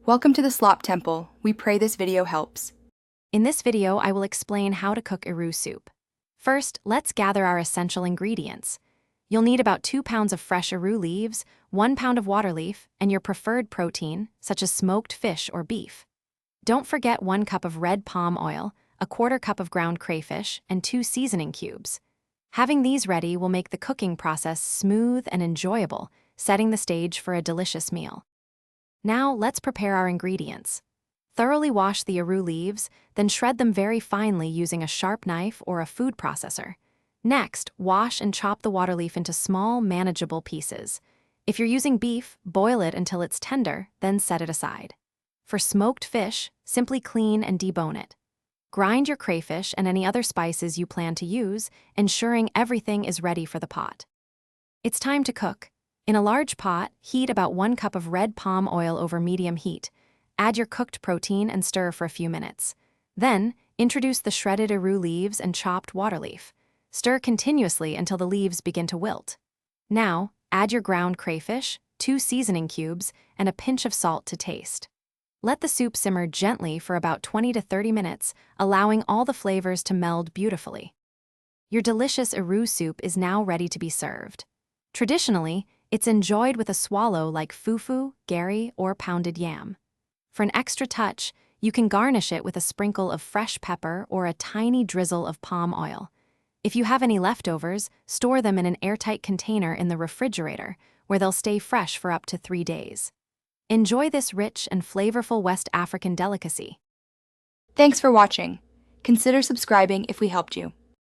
Welcome to the Slop Temple. We pray this video helps. In this video, I will explain how to cook Eru soup. First, let's gather our essential ingredients. You'll need about 2 pounds of fresh Eru leaves, 1 pound of waterleaf, and your preferred protein, such as smoked fish or beef. Don't forget 1 cup of red palm oil, a 1/4 cup of ground crayfish, and 2 seasoning cubes. Having these ready will make the cooking process smooth and enjoyable, setting the stage for a delicious meal. Now, let's prepare our ingredients. Thoroughly wash the Eru leaves, then shred them very finely using a sharp knife or a food processor. Next, wash and chop the waterleaf into small, manageable pieces. If you're using beef, boil it until it's tender, then set it aside. For smoked fish, simply clean and debone it. Grind your crayfish and any other spices you plan to use, ensuring everything is ready for the pot. It's time to cook. In a large pot, heat about 1 cup of red palm oil over medium heat. Add your cooked protein and stir for a few minutes. Then, introduce the shredded Eru leaves and chopped waterleaf. Stir continuously until the leaves begin to wilt. Now, add your ground crayfish, 2 seasoning cubes, and a pinch of salt to taste. Let the soup simmer gently for about 20 to 30 minutes, allowing all the flavors to meld beautifully. Your delicious Eru soup is now ready to be served. Traditionally, it's enjoyed with a swallow like fufu, gari, or pounded yam. For an extra touch, you can garnish it with a sprinkle of fresh pepper or a tiny drizzle of palm oil. If you have any leftovers, store them in an airtight container in the refrigerator, where they'll stay fresh for up to 3 days. Enjoy this rich and flavorful West African delicacy. Thanks for watching. Consider subscribing if we helped you.